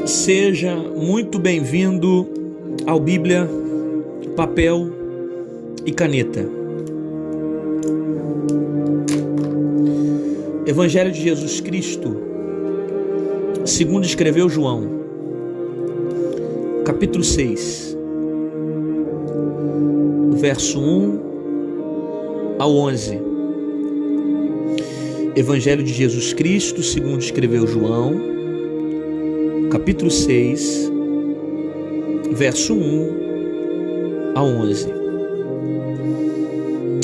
Seja muito bem-vindo ao Bíblia, Papel e Caneta. Evangelho de Jesus Cristo, segundo escreveu João, capítulo 6, verso 1 ao 11. Evangelho de Jesus Cristo, segundo escreveu João, capítulo 6, verso 1 a 11.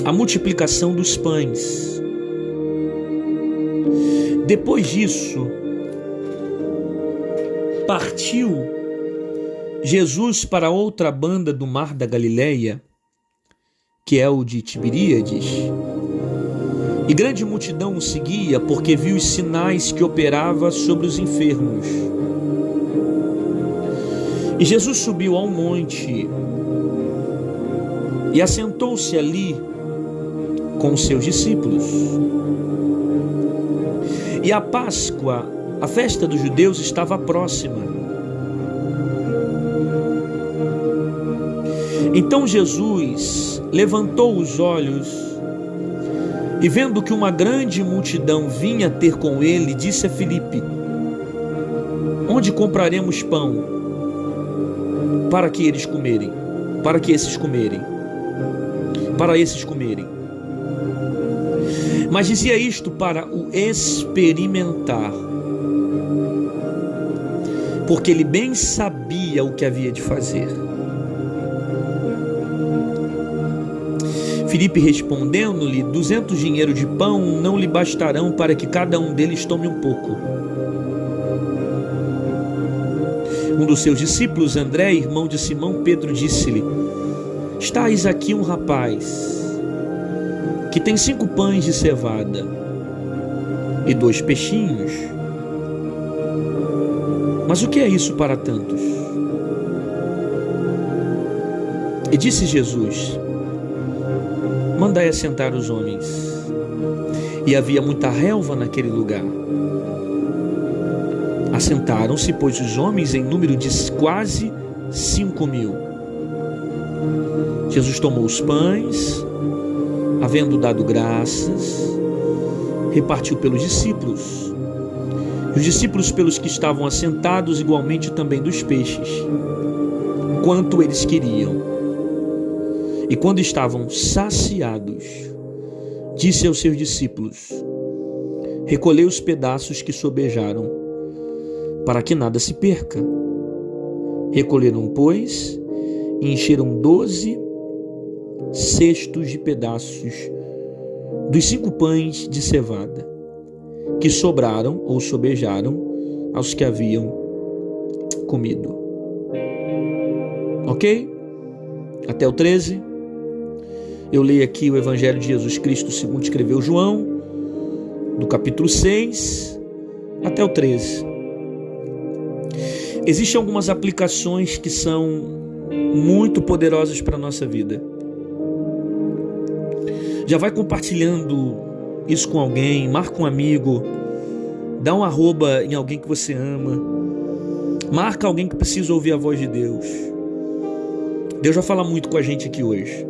A multiplicação dos pães. Depois disso, partiu Jesus para outra banda do mar da Galileia, que é o de Tiberíades. E grande multidão o seguia, porque viu os sinais que operava sobre os enfermos. E Jesus subiu ao monte e assentou-se ali com os seus discípulos. E a Páscoa, a festa dos judeus, estava próxima. Então Jesus levantou os olhos e, vendo que uma grande multidão vinha ter com ele, disse a Filipe: onde compraremos pão para esses comerem? Mas dizia isto para o experimentar, porque ele bem sabia o que havia de fazer. Filipe respondendo-lhe: 200 dinheiros de pão não lhe bastarão para que cada um deles tome um pouco. Um dos seus discípulos, André, irmão de Simão Pedro, disse-lhe: estais aqui um rapaz que tem 5 pães de cevada e 2 peixinhos. Mas o que é isso para tantos? E disse Jesus: mandai assentar os homens. E havia muita relva naquele lugar. Assentaram-se, pois, os homens em número de quase 5.000. Jesus tomou os pães, havendo dado graças, repartiu pelos discípulos. E os discípulos pelos que estavam assentados, igualmente também dos peixes, quanto eles queriam. E quando estavam saciados, disse aos seus discípulos: recolhei os pedaços que sobejaram, para que nada se perca. Recolheram, pois, e encheram 12 cestos de pedaços dos 5 pães de cevada, que sobraram ou sobejaram aos que haviam comido. Ok? Até o 13. Eu leio aqui o Evangelho de Jesus Cristo segundo escreveu João, do capítulo 6 até o 13. Existem algumas aplicações que são muito poderosas para a nossa vida. Já vai compartilhando isso com alguém, marca um amigo, dá um arroba em alguém que você ama, marca alguém que precisa ouvir a voz de Deus. Deus vai falar muito com a gente aqui hoje.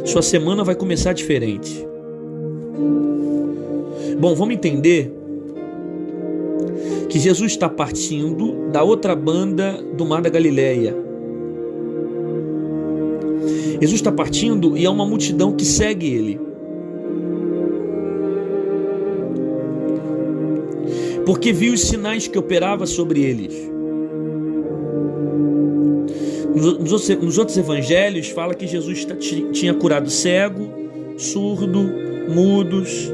Sua semana vai começar diferente. Bom, vamos entender que Jesus está partindo da outra banda do mar da Galileia. Jesus está partindo e há uma multidão que segue ele. Porque viu os sinais que operava sobre eles. Nos outros evangelhos fala que Jesus tinha curado cego, surdo, mudos.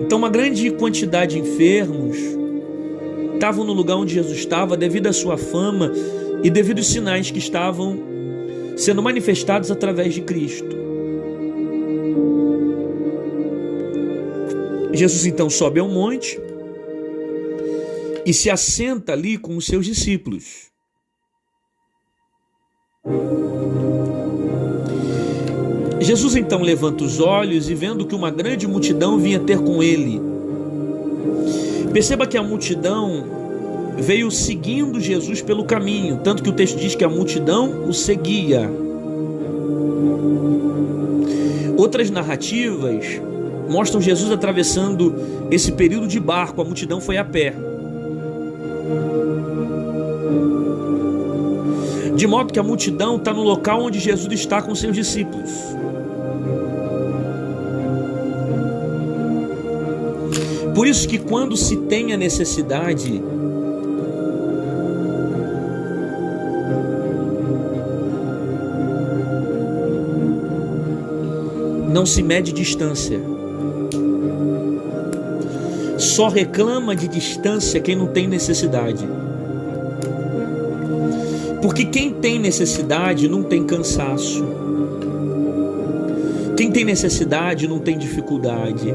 Então uma grande quantidade de enfermos estavam no lugar onde Jesus estava devido à sua fama e devido aos sinais que estavam sendo manifestados através de Cristo. Jesus então sobe ao monte e se assenta ali com os seus discípulos. Jesus então levanta os olhos e vendo que uma grande multidão vinha ter com ele. Perceba que a multidão veio seguindo Jesus pelo caminho, tanto que o texto diz que a multidão o seguia. Outras narrativas mostram Jesus atravessando esse período de barco, a multidão foi a pé. De modo que a multidão está no local onde Jesus está com seus discípulos. Por isso que quando se tem a necessidade, não se mede distância. Só reclama de distância quem não tem necessidade. Porque quem tem necessidade não tem cansaço. Quem tem necessidade não tem dificuldade.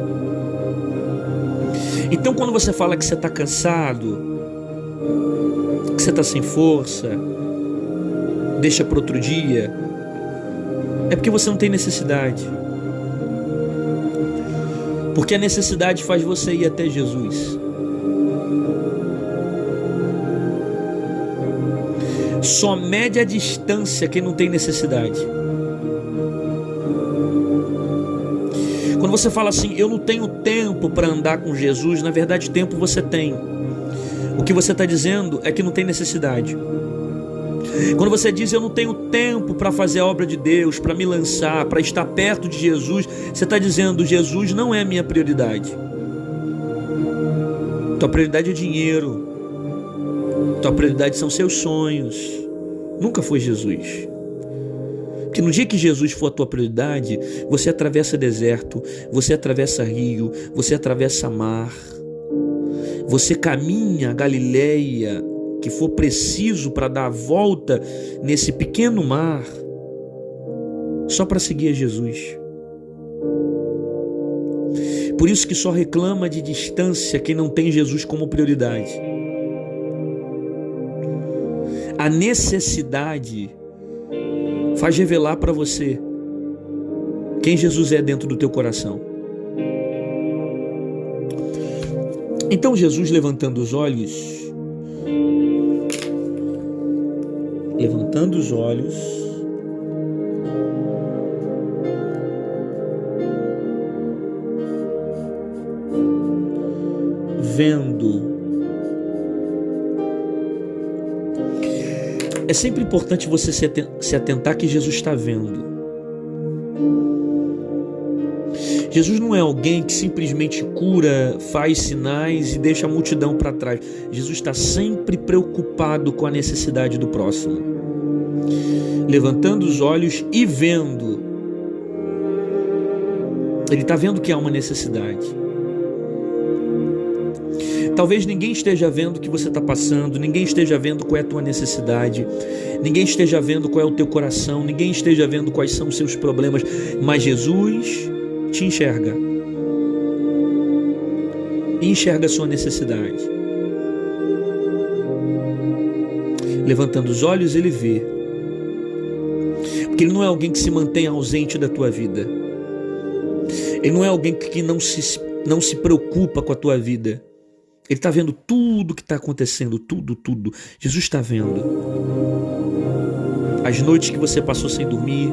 Então quando você fala que você está cansado, que você está sem força, deixa para outro dia, é porque você não tem necessidade. Porque a necessidade faz você ir até Jesus. Só mede a distância quem não tem necessidade. Quando você fala assim, eu não tenho tempo para andar com Jesus, na verdade tempo você tem. O que você está dizendo é que não tem necessidade. Quando você diz eu não tenho tempo para fazer a obra de Deus, para me lançar, para estar perto de Jesus, você está dizendo Jesus não é a minha prioridade. Tua prioridade é dinheiro. Tua prioridade são seus sonhos. Nunca foi Jesus. Porque no dia que Jesus for a tua prioridade, você atravessa deserto, você atravessa rio, você atravessa mar, você caminha a Galileia que for preciso para dar a volta nesse pequeno mar, só para seguir a Jesus. Por isso que só reclama de distância quem não tem Jesus como prioridade. A necessidade faz revelar para você quem Jesus é dentro do teu coração. Então Jesus, levantando os olhos, vendo. É sempre importante você se atentar que Jesus está vendo. Jesus não é alguém que simplesmente cura, faz sinais e deixa a multidão para trás. Jesus está sempre preocupado com a necessidade do próximo. Levantando os olhos e vendo. Ele está vendo que há uma necessidade. Talvez ninguém esteja vendo o que você está passando, ninguém esteja vendo qual é a tua necessidade, ninguém esteja vendo qual é o teu coração, ninguém esteja vendo quais são os seus problemas, mas Jesus te enxerga e enxerga a sua necessidade. Levantando os olhos, ele vê, porque ele não é alguém que se mantém ausente da tua vida, ele não é alguém que não se preocupa com a tua vida. Ele está vendo tudo que está acontecendo, tudo. Jesus está vendo. As noites que você passou sem dormir,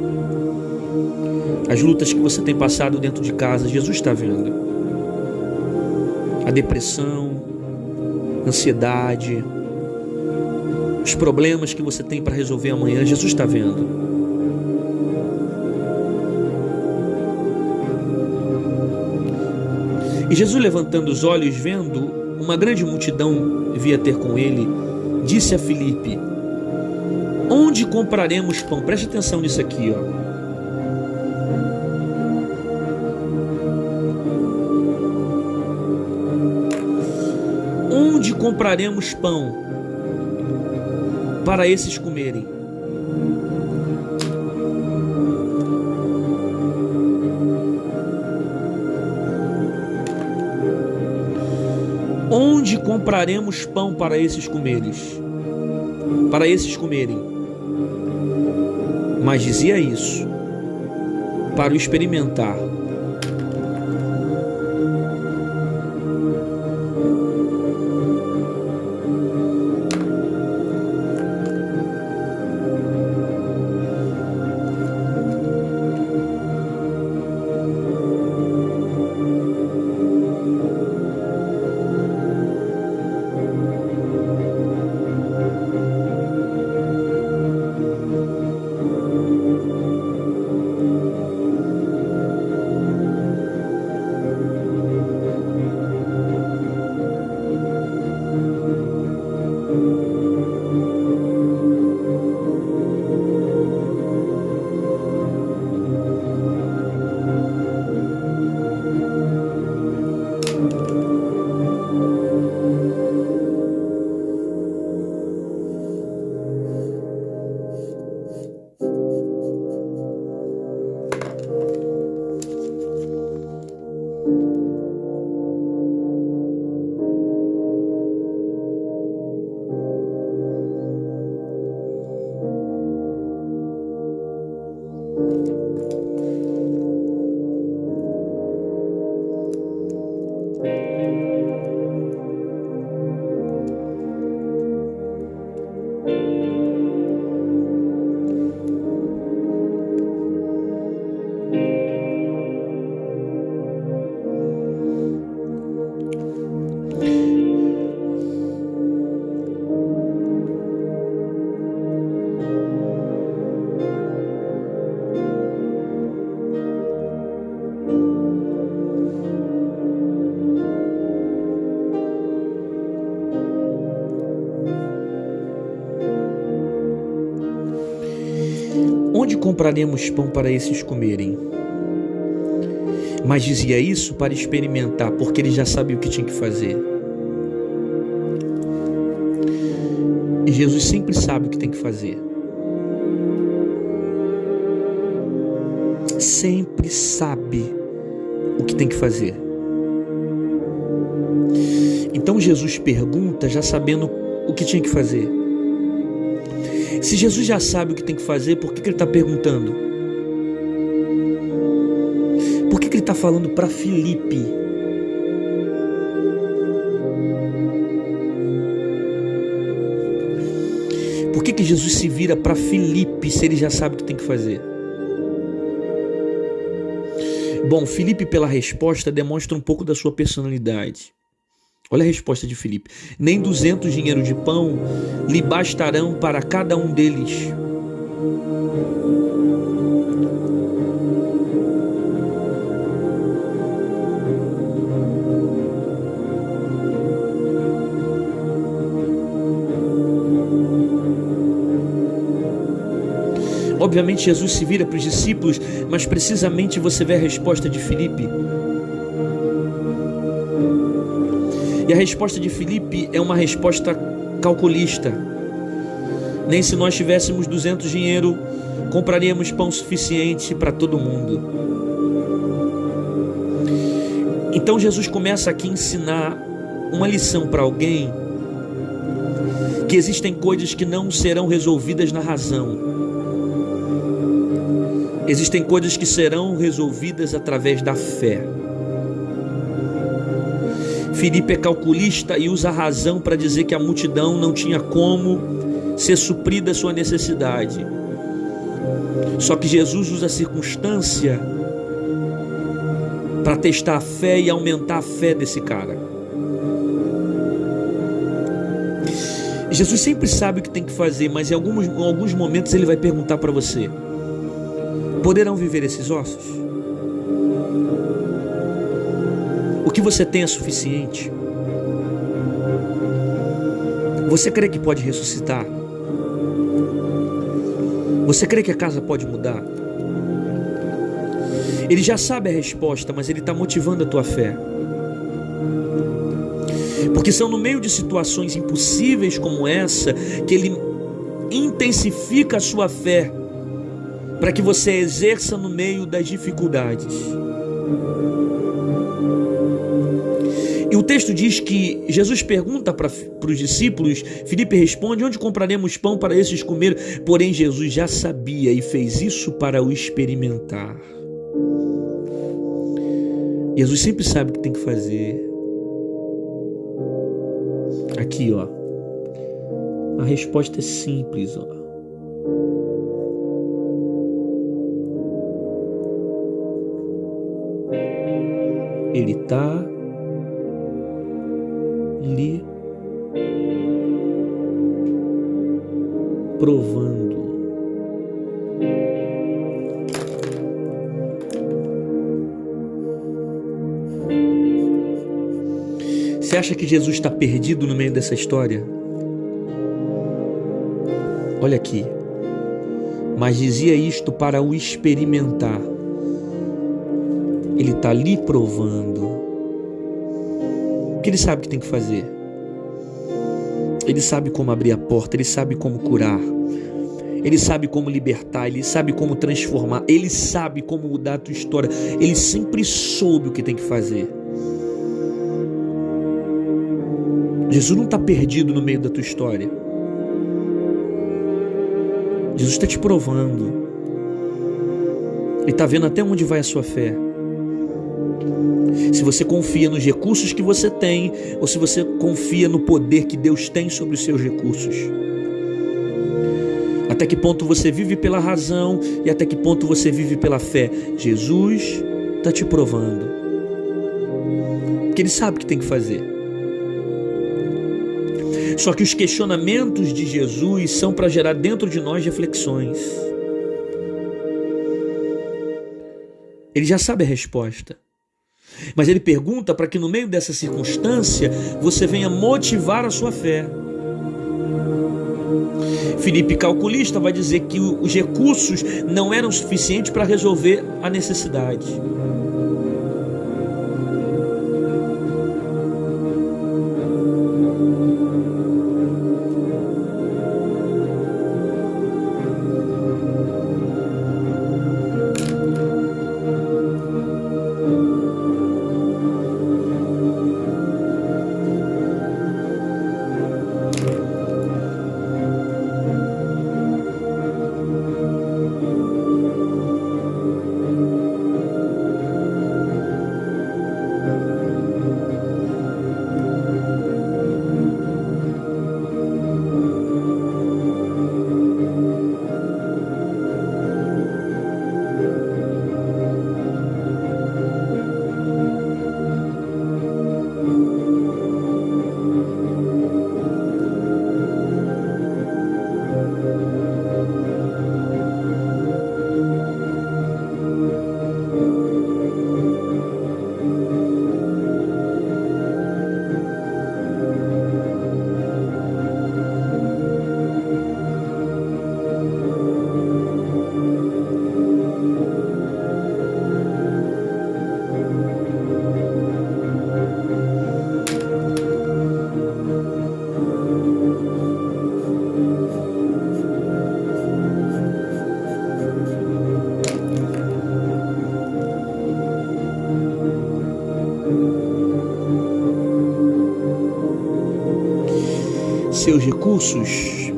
as lutas que você tem passado dentro de casa, Jesus está vendo. A depressão, a ansiedade, os problemas que você tem para resolver amanhã, Jesus está vendo. E Jesus, levantando os olhos, vendo uma grande multidão via ter com ele, disse a Filipe: onde compraremos pão? Preste atenção nisso aqui, ó. Onde compraremos pão para esses comerem? Onde compraremos pão para esses comerem? Mas dizia isso para o experimentar. onde compraremos pão para esses comerem? Mas dizia isso para experimentar, porque ele já sabia o que tinha que fazer. E Jesus sempre sabe o que tem que fazer. Sempre sabe o que tem que fazer. Então Jesus pergunta já sabendo o que tinha que fazer. Se Jesus já sabe o que tem que fazer, por que ele está perguntando? Por que ele está falando para Filipe? Por que Jesus se vira para Filipe se ele já sabe o que tem que fazer? Bom, Filipe, pela resposta, demonstra um pouco da sua personalidade. Olha a resposta de Filipe. Nem 200 dinheiros de pão lhe bastarão para cada um deles. Obviamente Jesus se vira para os discípulos, mas precisamente você vê a resposta de Filipe. E a resposta de Filipe é uma resposta calculista. Nem se nós tivéssemos 200 dinheiro, compraríamos pão suficiente para todo mundo. Então Jesus começa aqui a ensinar uma lição para alguém, que existem coisas que não serão resolvidas na razão. Existem coisas que serão resolvidas através da fé. Filipe é calculista e usa a razão para dizer que a multidão não tinha como ser suprida a sua necessidade. Só que Jesus usa a circunstância para testar a fé e aumentar a fé desse cara. Jesus sempre sabe o que tem que fazer, mas em alguns momentos ele vai perguntar para você: poderão viver esses ossos? O que você tem é suficiente? Você crê que pode ressuscitar? Você crê que a casa pode mudar? Ele já sabe a resposta, mas ele está motivando a tua fé. Porque são no meio de situações impossíveis como essa que ele intensifica a sua fé, para que você exerça no meio das dificuldades. E o texto diz que Jesus pergunta para os discípulos, Filipe responde: onde compraremos pão para esses comer? Porém Jesus já sabia e fez isso para o experimentar. Jesus sempre sabe o que tem que fazer. Aqui, ó, a resposta é simples, ó. Ele está lhe provando. Você acha que Jesus está perdido no meio dessa história? Olha aqui. Mas dizia isto para o experimentar. Ele está lhe provando. Porque ele sabe o que tem que fazer. Ele sabe como abrir a porta, ele sabe como curar, ele sabe como libertar, ele sabe como transformar, ele sabe como mudar a tua história. Ele sempre soube o que tem que fazer. Jesus não está perdido no meio da tua história. Jesus está te provando. Ele está vendo até onde vai a sua fé. Se você confia nos recursos que você tem, ou se você confia no poder que Deus tem sobre os seus recursos. Até que ponto você vive pela razão e até que ponto você vive pela fé. Jesus está te provando. Porque Ele sabe o que tem que fazer. Só que os questionamentos de Jesus são para gerar dentro de nós reflexões. Ele já sabe a resposta. Mas ele pergunta para que no meio dessa circunstância você venha motivar a sua fé. Filipe, calculista, vai dizer que os recursos não eram suficientes para resolver a necessidade. Seus recursos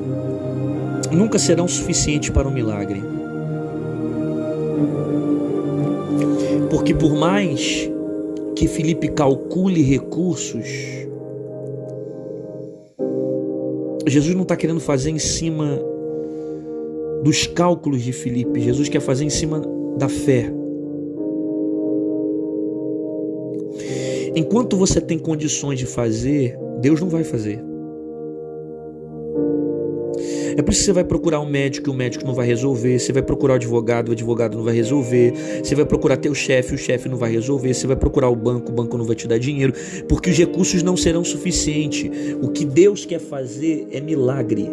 nunca serão suficientes para um milagre. Porque por mais que Filipe calcule recursos, Jesus não está querendo fazer em cima dos cálculos de Filipe. Jesus quer fazer em cima da fé. Enquanto você tem condições de fazer, Deus não vai fazer. É por isso que você vai procurar um médico e o médico não vai resolver. Você vai procurar o advogado não vai resolver. Você vai procurar teu chefe, o chefe não vai resolver. Você vai procurar o banco não vai te dar dinheiro, porque os recursos não serão suficientes. O que Deus quer fazer é milagre.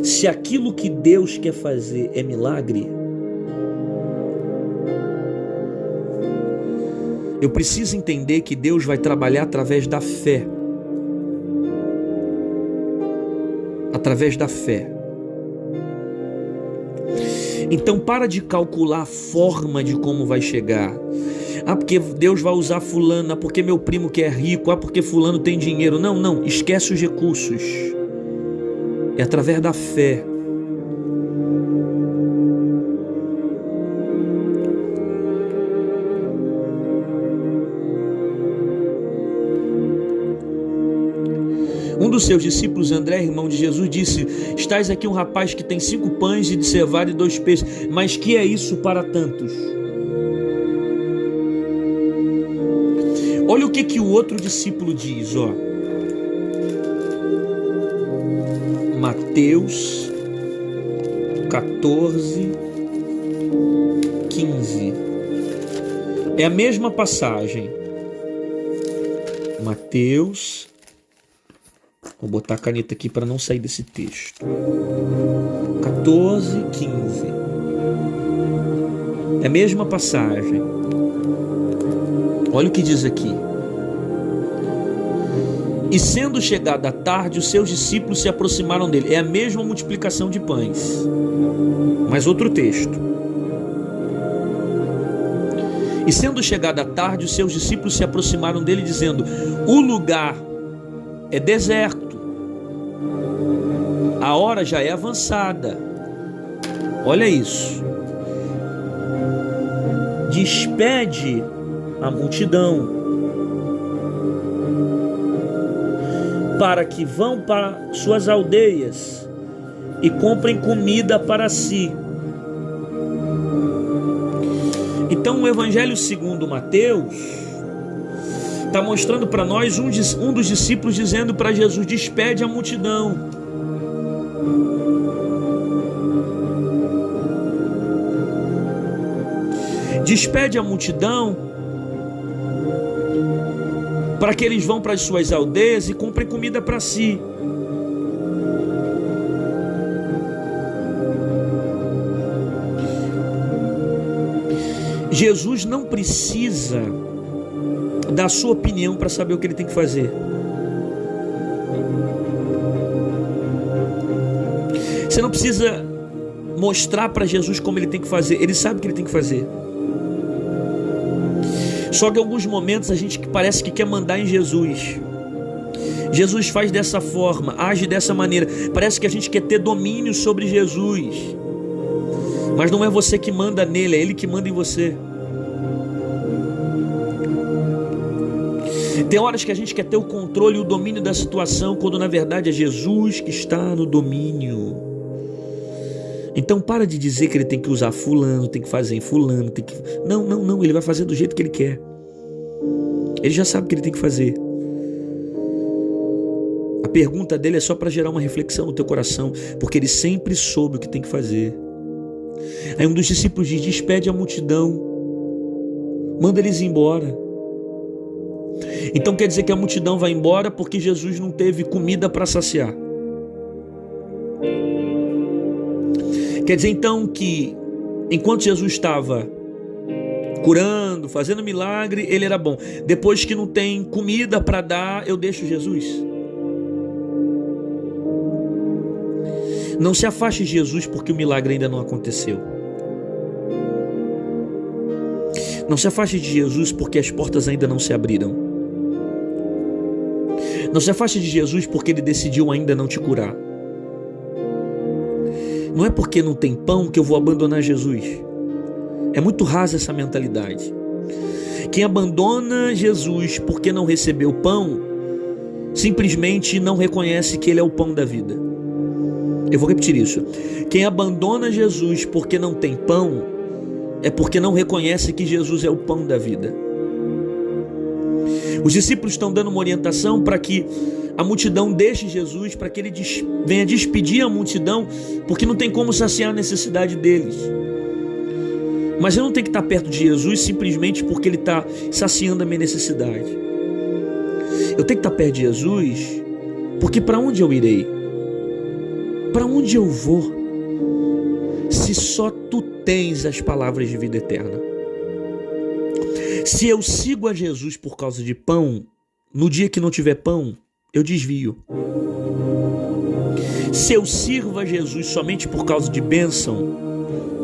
Se aquilo que Deus quer fazer é milagre, eu preciso entender que Deus vai trabalhar através da fé. Através da fé. Então para de calcular a forma de como vai chegar. Ah, porque Deus vai usar fulano, ah, porque meu primo que é rico, ah, porque fulano tem dinheiro. Não, esquece os recursos. É através da fé. Um dos seus discípulos, André, irmão de Jesus, disse: "Estais aqui um rapaz que tem 5 pães de cevada e 2 peixes, mas que é isso para tantos?" Olha o que o outro discípulo diz, ó. Mateus 14, 15. É a mesma passagem. Mateus. Vou botar a caneta aqui para não sair desse texto. 14, 15. É a mesma passagem. Olha o que diz aqui. E sendo chegada a tarde, os seus discípulos se aproximaram dele. É a mesma multiplicação de pães. Mas outro texto. E sendo chegada a tarde, os seus discípulos se aproximaram dele, dizendo: "O lugar é deserto. A hora já é avançada." Olha isso. Despede a multidão para que vão para suas aldeias e comprem comida para si. Então o Evangelho segundo Mateus está mostrando para nós um dos discípulos dizendo para Jesus: "Despede a multidão." Despede a multidão para que eles vão para as suas aldeias e comprem comida para si. Jesus não precisa da sua opinião para saber o que ele tem que fazer. Você não precisa mostrar para Jesus como ele tem que fazer. Ele sabe o que ele tem que fazer. Só que em alguns momentos a gente parece que quer mandar em Jesus. Jesus faz dessa forma, age dessa maneira. Parece que a gente quer ter domínio sobre Jesus. Mas não é você que manda nele, é ele que manda em você. Tem horas que a gente quer ter o controle e o domínio da situação, quando na verdade é Jesus que está no domínio. Então para de dizer que ele tem que usar fulano, tem que fazer em fulano, tem que... Não, ele vai fazer do jeito que ele quer. Ele já sabe o que ele tem que fazer. A pergunta dele é só para gerar uma reflexão no teu coração, porque ele sempre soube o que tem que fazer. Aí um dos discípulos diz: despede a multidão, manda eles embora. Então quer dizer que a multidão vai embora porque Jesus não teve comida para saciar. Quer dizer então que enquanto Jesus estava curando, fazendo milagre, ele era bom. Depois que não tem comida para dar, eu deixo Jesus. Não se afaste de Jesus porque o milagre ainda não aconteceu. Não se afaste de Jesus porque as portas ainda não se abriram. Não se afaste de Jesus porque ele decidiu ainda não te curar. Não é porque não tem pão que eu vou abandonar Jesus. É muito rasa essa mentalidade. Quem abandona Jesus porque não recebeu pão, simplesmente não reconhece que ele é o pão da vida. Eu vou repetir isso. Quem abandona Jesus porque não tem pão, é porque não reconhece que Jesus é o pão da vida. Os discípulos estão dando uma orientação para que a multidão deixe Jesus, para que ele venha despedir a multidão, porque não tem como saciar a necessidade deles. Mas eu não tenho que estar perto de Jesus simplesmente porque ele está saciando a minha necessidade. Eu tenho que estar perto de Jesus porque para onde eu irei? Para onde eu vou? Se só tu tens as palavras de vida eterna. Se eu sigo a Jesus por causa de pão, no dia que não tiver pão, eu desvio. Se eu sirvo a Jesus somente por causa de bênção,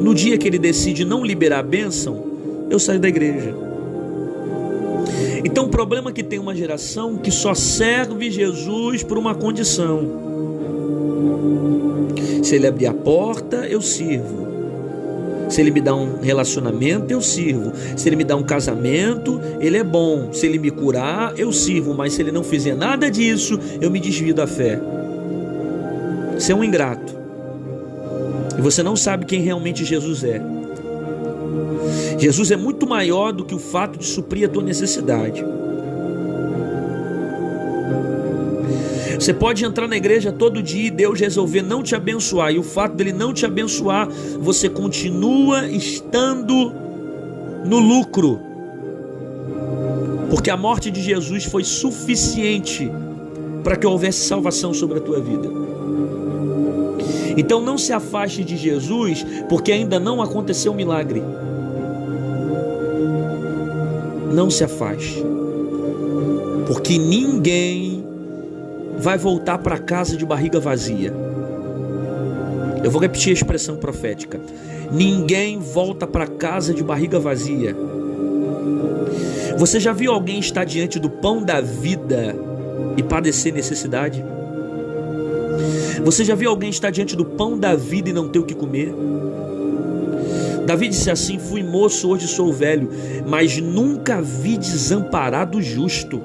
no dia que ele decide não liberar a bênção, eu saio da igreja. Então o problema é que tem uma geração que só serve Jesus por uma condição. Se ele abrir a porta, eu sirvo. Se ele me dá um relacionamento, eu sirvo. Se ele me dá um casamento, ele é bom. Se ele me curar, eu sirvo. Mas se ele não fizer nada disso, eu me desvio da fé. Você é um ingrato. E você não sabe quem realmente Jesus é. Jesus é muito maior do que o fato de suprir a tua necessidade. Você pode entrar na igreja todo dia e Deus resolver não te abençoar, e o fato dele não te abençoar, você continua estando no lucro, porque a morte de Jesus foi suficiente para que houvesse salvação sobre a tua vida. Então não se afaste de Jesus porque ainda não aconteceu um milagre. Não se afaste, porque ninguém vai voltar para casa de barriga vazia. Eu vou repetir a expressão profética: ninguém volta para casa de barriga vazia. Você já viu alguém estar diante do pão da vida e padecer necessidade? Você já viu alguém estar diante do pão da vida e não ter o que comer? Davi disse assim: fui moço, hoje sou velho, mas nunca vi desamparado justo,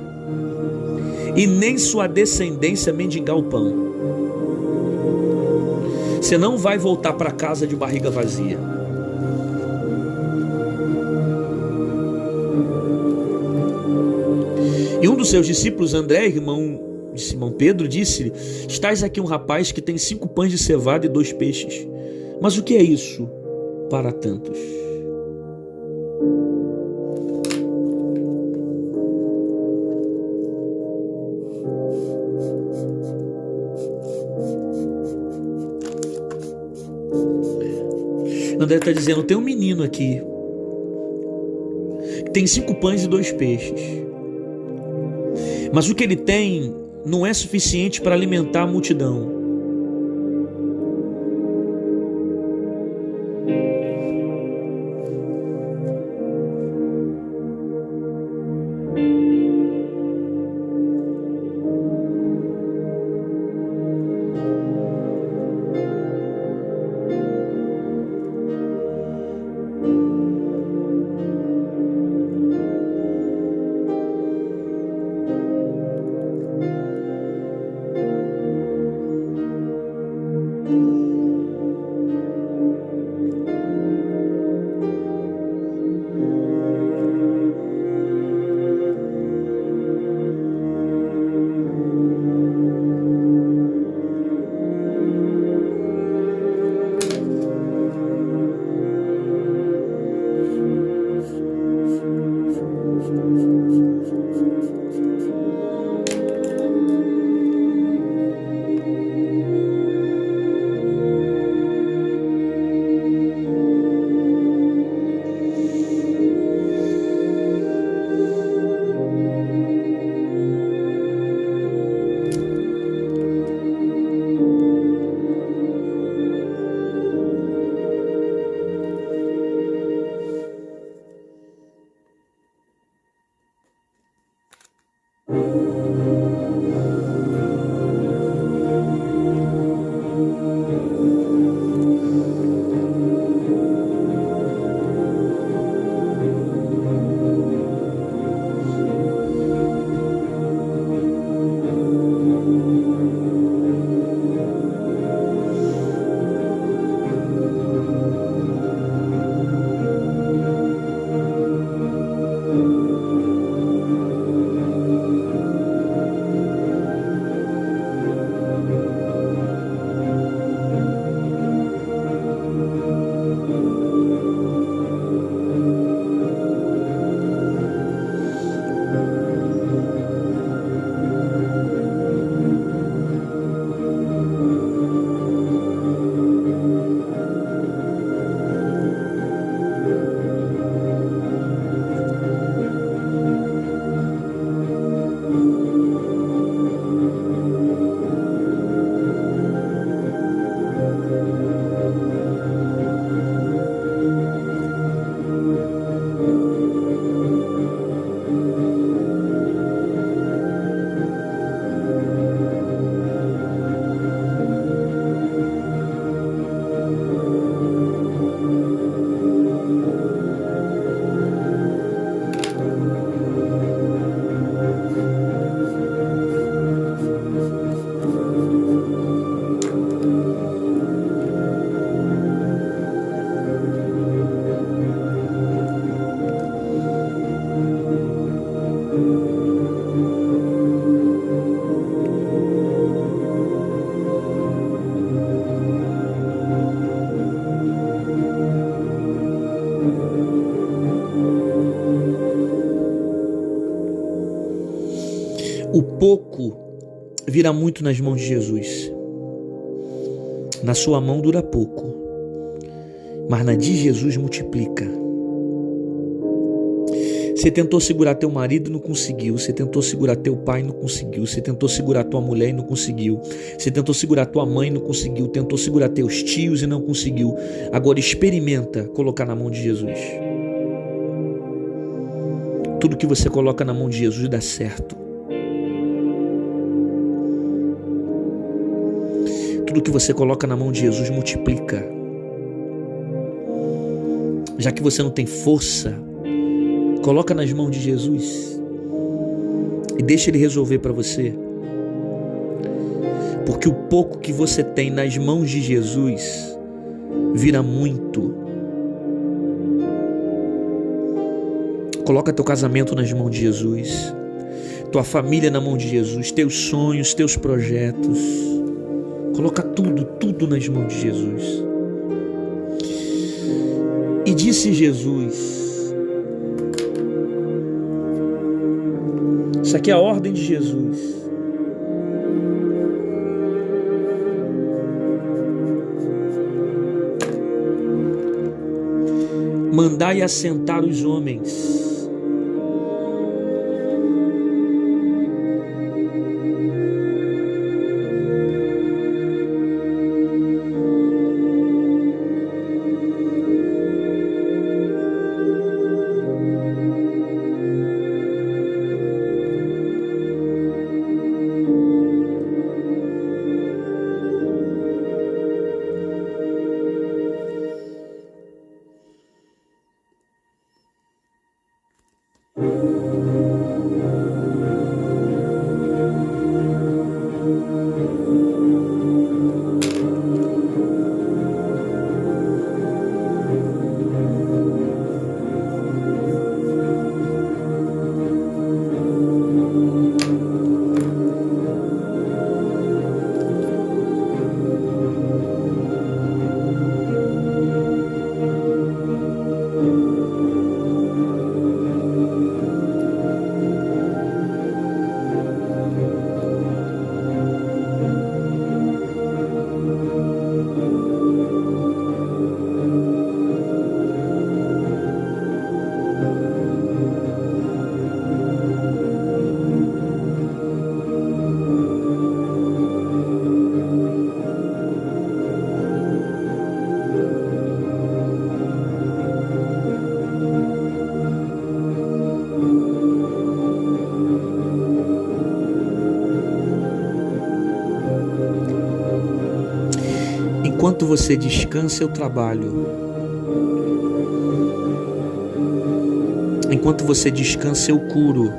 e nem sua descendência mendigar o pão. Você não vai voltar para casa de barriga vazia. E um dos seus discípulos, André, irmão de Simão Pedro, disse-lhe: estás aqui um rapaz que tem 5 pães de cevada e 2 peixes. Mas o que é isso para tantos? deve estar dizendo: tem um menino aqui que tem 5 pães e 2 peixes, mas o que ele tem não é suficiente para alimentar a multidão. O pouco vira muito nas mãos de Jesus. Na sua mão dura pouco, mas na de Jesus multiplica. Você tentou segurar teu marido e não conseguiu. Você tentou segurar teu pai e não conseguiu. Você tentou segurar tua mulher e não conseguiu. Você tentou segurar tua mãe e não conseguiu. Tentou segurar teus tios e não conseguiu. Agora experimenta colocar na mão de Jesus. Tudo que você coloca na mão de Jesus dá certo. Tudo que você coloca na mão de Jesus multiplica. Já que você não tem força, coloca nas mãos de Jesus e deixa Ele resolver para você. Porque o pouco que você tem nas mãos de Jesus vira muito. Coloca teu casamento nas mãos de Jesus, tua família na mão de Jesus, teus sonhos, teus projetos. Coloca tudo nas mãos de Jesus. E disse Jesus, isso aqui é a ordem de Jesus. mandai assentar os homens. Enquanto você descansa, eu trabalho. Enquanto você descansa, eu curo.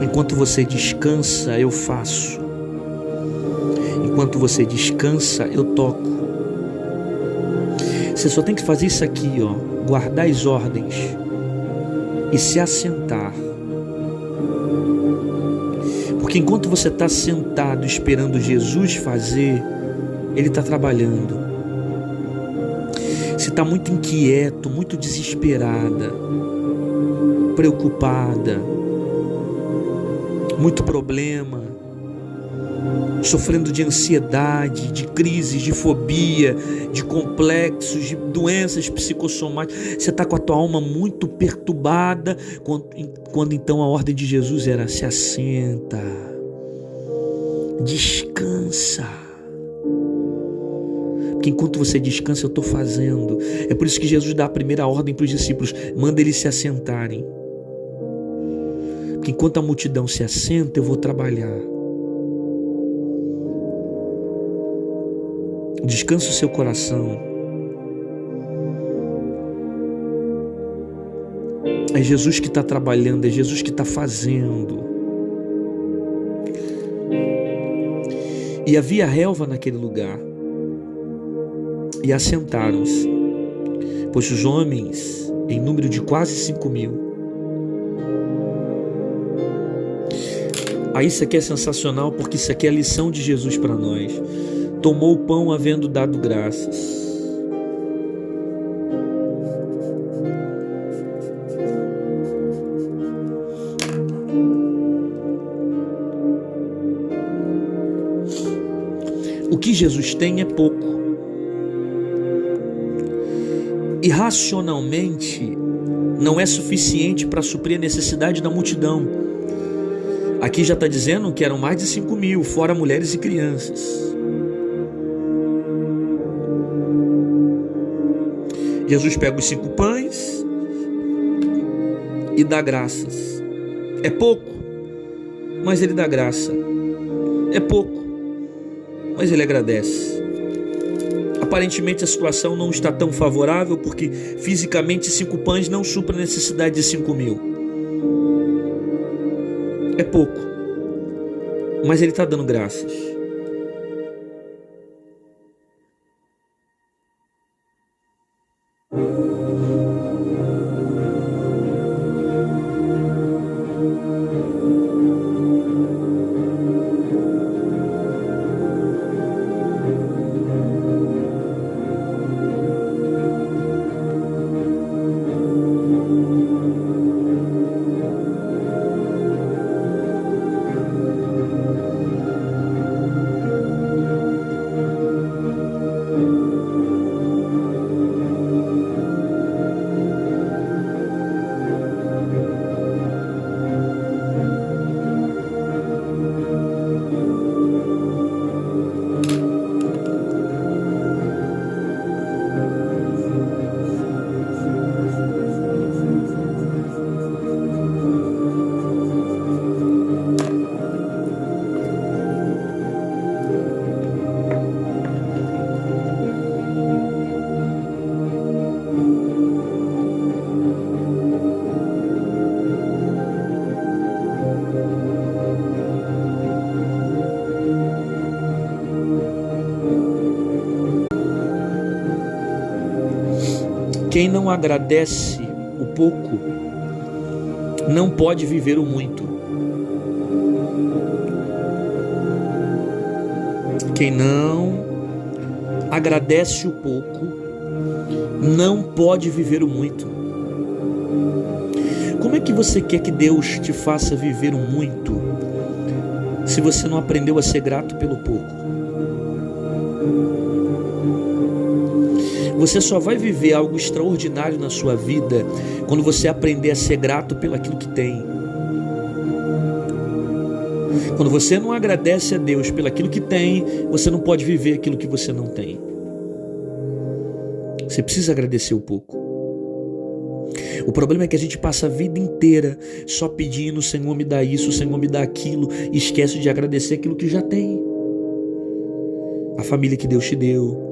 Enquanto você descansa, eu faço. Enquanto você descansa, eu toco. Você só tem que fazer isso aqui, ó, guardar as ordens e se assentar. Porque enquanto você está sentado esperando Jesus fazer, Ele está trabalhando. Você está muito inquieto, muito desesperada, preocupada, muito problema, sofrendo de ansiedade, de crises, de fobia, de complexos, de doenças psicossomáticas. Você está com a tua alma muito perturbada, quando então a ordem de Jesus era: se assenta, descansa. Porque enquanto você descansa, eu estou fazendo. É por isso que Jesus dá a primeira ordem para os discípulos: manda eles se assentarem. Porque enquanto a multidão se assenta, eu vou trabalhar. Descansa o seu coração. É Jesus que está trabalhando, é Jesus que está fazendo. E havia relva naquele lugar. E assentaram-se, pois os homens, em número de quase 5.000. Aí isso aqui é sensacional, porque isso aqui é a lição de Jesus para nós. Tomou o pão havendo dado graças. O que Jesus tem é pouco. E racionalmente não é suficiente para suprir a necessidade da multidão. Aqui já está dizendo que eram mais de 5.000, fora mulheres e crianças. Jesus pega os 5 pães e dá graças. É pouco, mas ele dá graça. É pouco, mas ele agradece. Aparentemente a situação não está tão favorável, porque fisicamente 5 pães não suprem a necessidade de 5.000. É pouco, mas ele está dando graças. Quem não agradece o pouco não pode viver o muito. Quem não agradece o pouco não pode viver o muito. Como é que você quer que Deus te faça viver o muito se você não aprendeu a ser grato pelo pouco? Você só vai viver algo extraordinário na sua vida quando você aprender a ser grato pelo aquilo que tem. Quando você não agradece a Deus pelo aquilo que tem, você não pode viver aquilo que você não tem. Você precisa agradecer um pouco. O problema é que a gente passa a vida inteira só pedindo: Senhor, me dá isso, Senhor, me dá aquilo, e esquece de agradecer aquilo que já tem. A família que Deus te deu,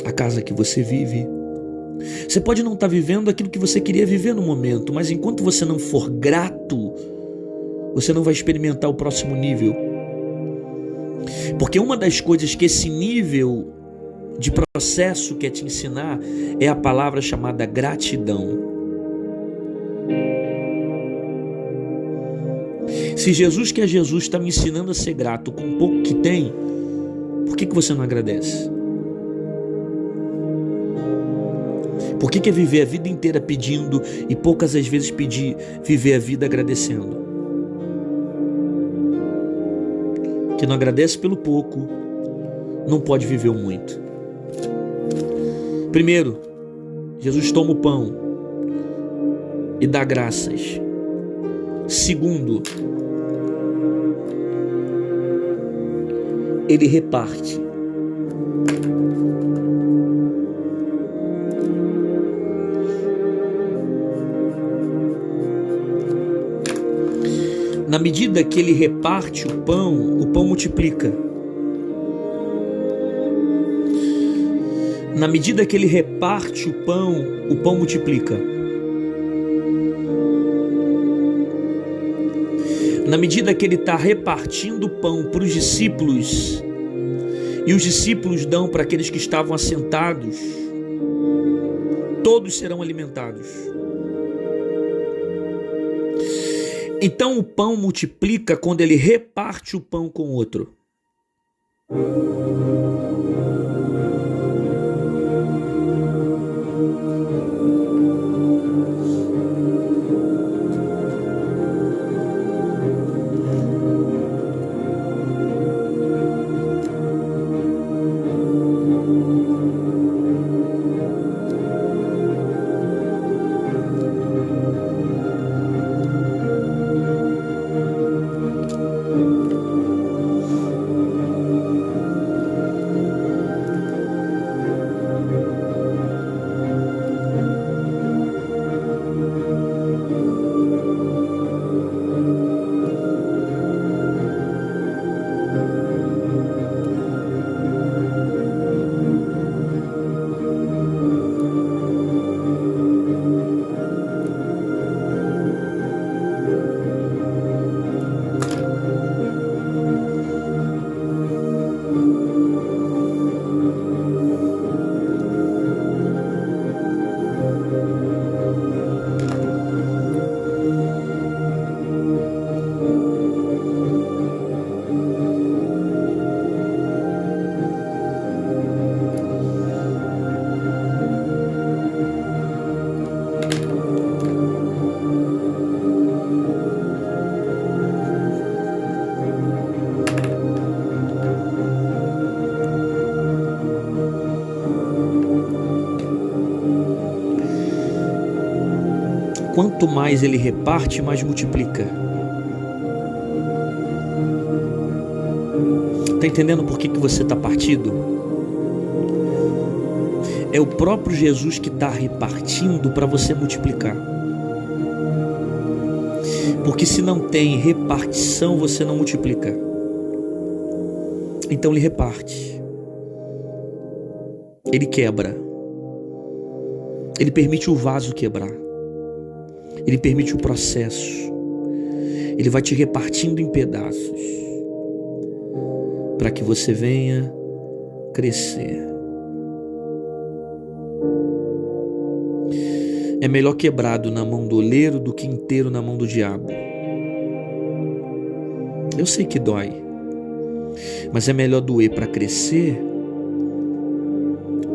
a casa que você vive. Você pode não estar vivendo aquilo que você queria viver no momento, mas enquanto você não for grato, você não vai experimentar o próximo nível. Porque uma das coisas que esse nível de processo quer te ensinar é a palavra chamada gratidão. Se Jesus, que é Jesus, está me ensinando a ser grato com o pouco que tem, por que você não agradece? Por que é viver a vida inteira pedindo e poucas às vezes viver a vida agradecendo? Que não agradece pelo pouco, não pode viver o muito. Primeiro, Jesus toma o pão e dá graças. Segundo, ele reparte. Na medida que ele reparte o pão multiplica. Na medida que ele reparte o pão multiplica. Na medida que ele está repartindo o pão para os discípulos, e os discípulos dão para aqueles que estavam assentados, todos serão alimentados. Então o pão multiplica quando ele reparte o pão com o outro. Quanto mais ele reparte, mais multiplica. Está entendendo por que você está partido? É o próprio Jesus que está repartindo para você multiplicar. Porque se não tem repartição, você não multiplica. Então ele reparte. Ele quebra. Ele permite o vaso quebrar. Ele permite o processo. Ele vai te repartindo em pedaços para que você venha crescer. É melhor quebrado na mão do oleiro do que inteiro na mão do diabo. Eu sei que dói, mas é melhor doer para crescer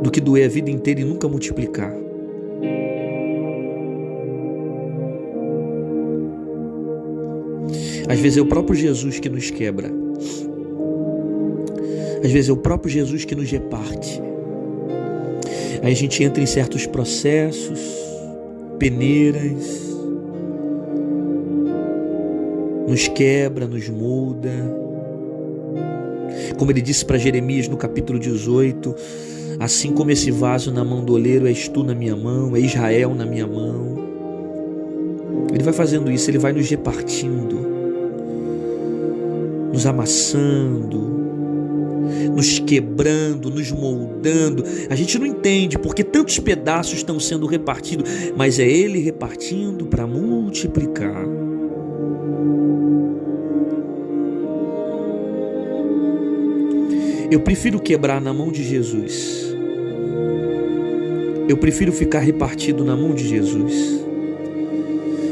do que doer a vida inteira e nunca multiplicar. Às vezes é o próprio Jesus que nos quebra. Às vezes é o próprio Jesus que nos reparte. Aí a gente entra em certos processos, peneiras, nos quebra, nos muda. Como ele disse para Jeremias no capítulo 18, assim como esse vaso na mão do oleiro, és tu na minha mão, é Israel na minha mão. Ele vai fazendo isso, ele vai nos repartindo, nos amassando, nos quebrando, nos moldando. A gente não entende porque tantos pedaços estão sendo repartidos, mas é ele repartindo para multiplicar. Eu prefiro quebrar na mão de Jesus. Eu prefiro ficar repartido na mão de Jesus.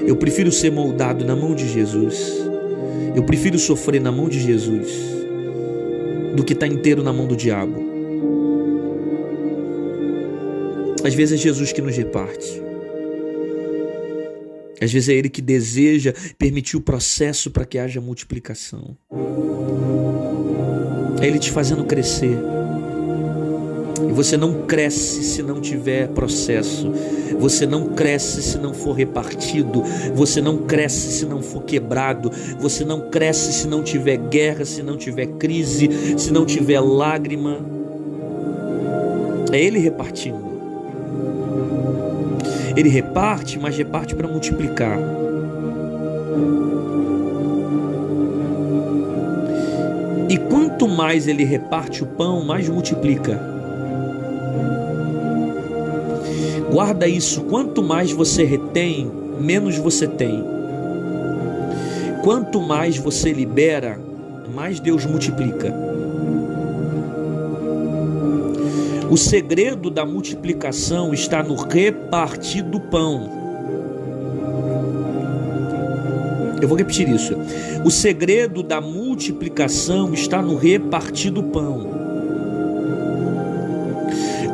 Eu prefiro ser moldado na mão de Jesus. Eu prefiro sofrer na mão de Jesus do que estar inteiro na mão do diabo. Às vezes é Jesus que nos reparte. Às vezes é Ele que deseja permitir o processo para que haja multiplicação. É Ele te fazendo crescer. E você não cresce se não tiver processo. Você não cresce se não for repartido. Você não cresce se não for quebrado. Você não cresce se não tiver guerra, se não tiver crise, se não tiver lágrima. É Ele repartindo. Ele reparte, mas reparte para multiplicar. E quanto mais Ele reparte o pão, mais multiplica. Guarda isso, quanto mais você retém, menos você tem. Quanto mais você libera, mais Deus multiplica. O segredo da multiplicação está no repartir do pão. Eu vou repetir isso. O segredo da multiplicação está no repartir do pão.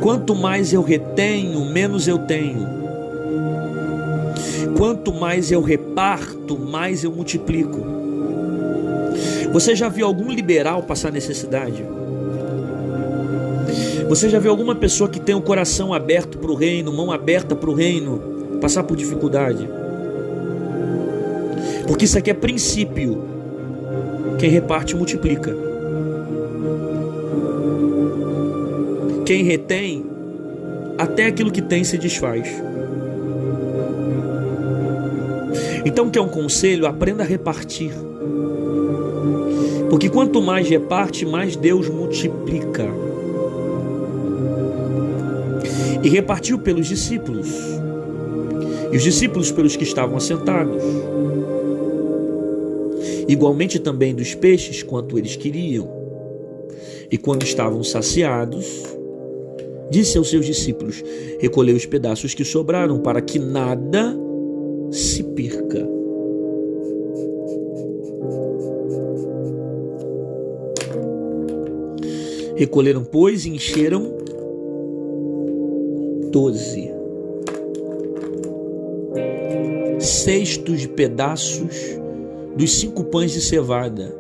Quanto mais eu retenho, menos eu tenho. Quanto mais eu reparto, mais eu multiplico. Você já viu algum liberal passar necessidade? Você já viu alguma pessoa que tem o coração aberto para o reino, mão aberta para o reino, passar por dificuldade? Porque isso aqui é princípio. Quem reparte, multiplica. Quem retém, até aquilo que tem se desfaz. Então, quer um conselho? Aprenda a repartir. Porque quanto mais reparte, mais Deus multiplica. E repartiu pelos discípulos. E os discípulos pelos que estavam assentados. Igualmente também dos peixes, quanto eles queriam. E quando estavam saciados, disse aos seus discípulos: recolhei os pedaços que sobraram, para que nada se perca. Recolheram, pois, e encheram 12 cestos de pedaços dos 5 pães de cevada.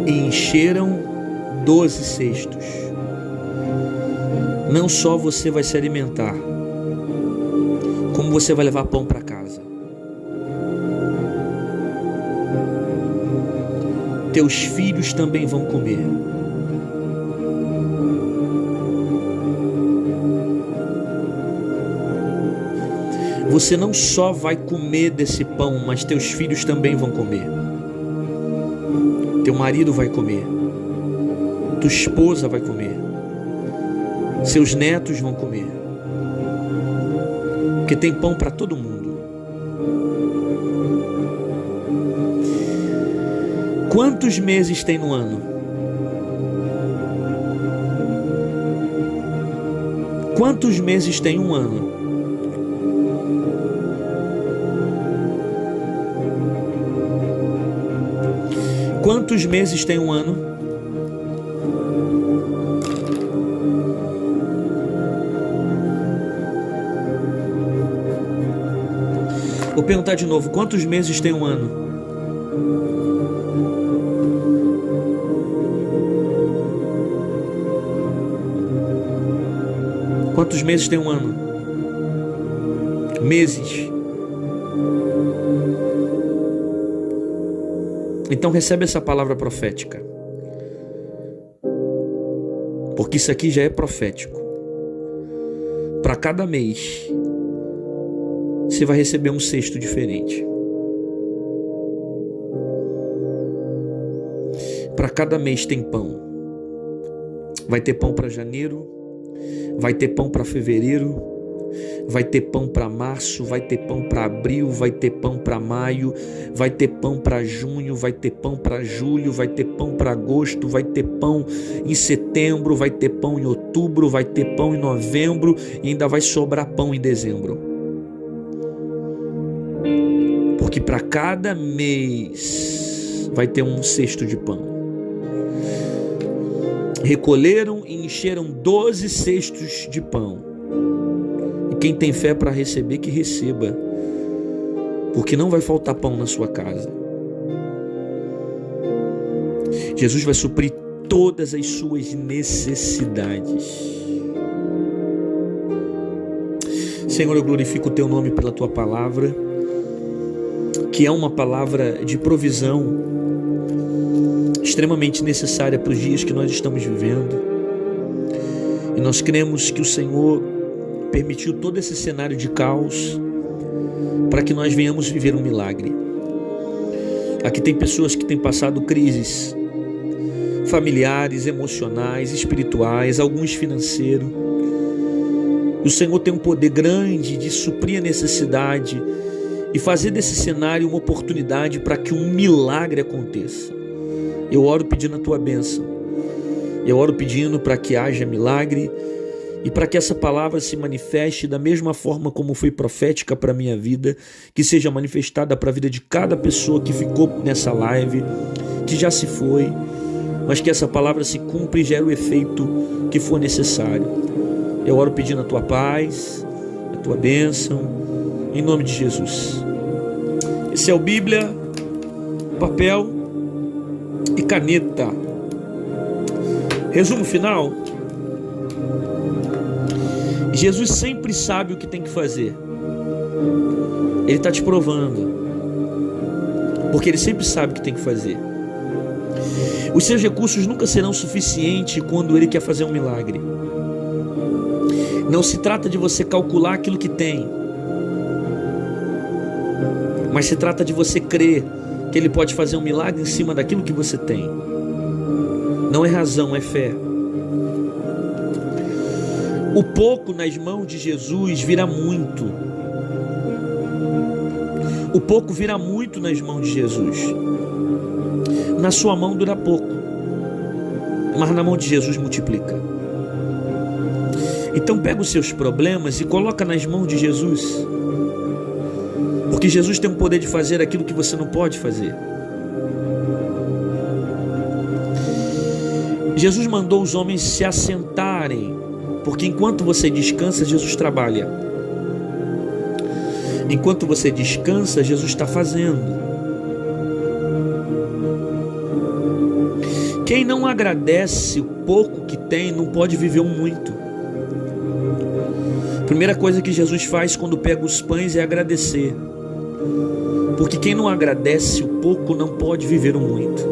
Encheram 12 cestos. Não só você vai se alimentar, como você vai levar pão para casa. Teus filhos também vão comer. Você não só vai comer desse pão, mas teus filhos também vão comer. Teu marido vai comer, tua esposa vai comer, seus netos vão comer, porque tem pão para todo mundo. Quantos meses tem no ano? Quantos meses tem um ano? Quantos meses tem um ano? Vou perguntar de novo. Quantos meses tem um ano? Quantos meses tem um ano? Meses. Então recebe essa palavra profética, porque isso aqui já é profético. Para cada mês você vai receber um cesto diferente. Para cada mês tem pão. Vai ter pão para janeiro, vai ter pão para fevereiro, vai ter pão para março, vai ter pão para abril, vai ter pão para maio, vai ter pão para junho, vai ter pão para julho, vai ter pão para agosto, vai ter pão em setembro, vai ter pão em outubro, vai ter pão em novembro e ainda vai sobrar pão em dezembro. Porque para cada mês vai ter um cesto de pão. Recolheram e encheram 12 cestos de pão. Quem tem fé para receber, que receba, porque não vai faltar pão na sua casa. Jesus vai suprir todas as suas necessidades. Senhor, eu glorifico o teu nome pela tua palavra, que é uma palavra de provisão extremamente necessária para os dias que nós estamos vivendo. E nós cremos que o Senhor permitiu todo esse cenário de caos para que nós venhamos viver um milagre. Aqui tem pessoas que têm passado crises familiares, emocionais, espirituais, alguns financeiros. O Senhor tem um poder grande de suprir a necessidade e fazer desse cenário uma oportunidade para que um milagre aconteça. Eu oro pedindo a tua bênção. Eu oro pedindo para que haja milagre e para que essa palavra se manifeste da mesma forma como foi profética para a minha vida, que seja manifestada para a vida de cada pessoa que ficou nessa live, que já se foi, mas que essa palavra se cumpra e gere o efeito que for necessário. Eu oro pedindo a tua paz, a tua bênção, em nome de Jesus. Esse é o Bíblia, papel e caneta. Resumo final. Jesus sempre sabe o que tem que fazer. Ele está te provando, porque Ele sempre sabe o que tem que fazer. Os seus recursos nunca serão suficientes quando Ele quer fazer um milagre. Não se trata de você calcular aquilo que tem, mas se trata de você crer que Ele pode fazer um milagre em cima daquilo que você tem. Não é razão, é fé. O pouco nas mãos de Jesus vira muito. O pouco vira muito nas mãos de Jesus. na sua mão dura pouco, mas na mão de Jesus multiplica. Então pega os seus problemas e coloca nas mãos de Jesus, porque Jesus tem o poder de fazer aquilo que você não pode fazer. Jesus mandou os homens se assentarem, porque enquanto você descansa, Jesus trabalha. Enquanto você descansa, Jesus está fazendo. Quem não agradece o pouco que tem, não pode viver o muito. A primeira coisa que Jesus faz quando pega os pães é agradecer. Porque quem não agradece o pouco não pode viver o muito.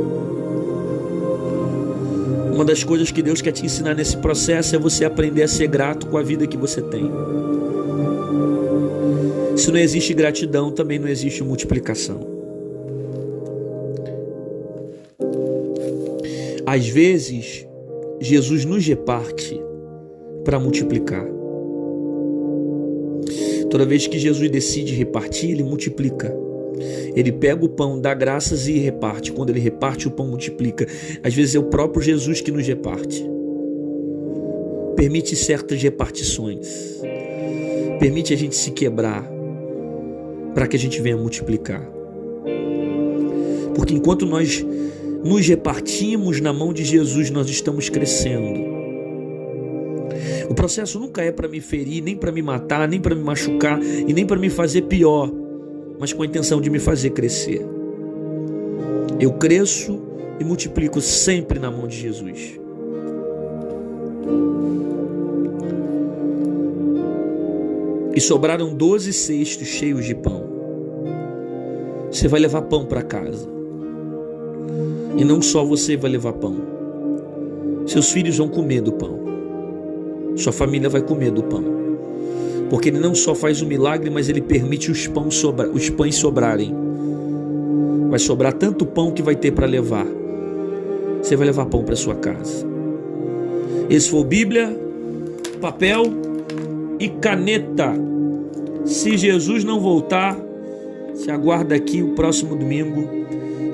Uma das coisas que Deus quer te ensinar nesse processo é você aprender a ser grato com a vida que você tem. Se não existe gratidão, também não existe multiplicação. Às vezes, Jesus nos reparte para multiplicar. Toda vez que Jesus decide repartir, ele multiplica. Ele pega o pão, dá graças e reparte. Quando ele reparte, o pão multiplica. Às vezes é o próprio Jesus que nos reparte. Permite certas repartições. Permite a gente se quebrar para que a gente venha multiplicar. Porque enquanto nós nos repartimos na mão de Jesus, nós estamos crescendo. O processo nunca é para me ferir, nem para me matar, nem para me machucar e nem para me fazer pior, mas com a intenção de me fazer crescer. Eu cresço e multiplico sempre na mão de Jesus. E sobraram 12 cestos cheios de pão. Você vai levar pão para casa. E não só você vai levar pão. Seus filhos vão comer do pão. Sua família vai comer do pão. Porque ele não só faz o milagre, mas ele permite os pães sobrarem. Vai sobrar tanto pão que vai ter para levar. Você vai levar pão para sua casa. Esse foi o Bíblia, papel e caneta. Se Jesus não voltar, se aguarda aqui o próximo domingo,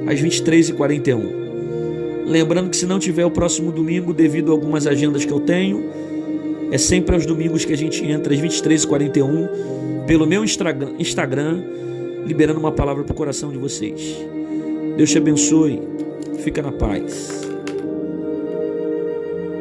às 23h41. Lembrando que se não tiver o próximo domingo, devido a algumas agendas que eu tenho, é sempre aos domingos que a gente entra às 23h41 pelo meu Instagram, liberando uma palavra para o coração de vocês. Deus te abençoe. Fica na paz.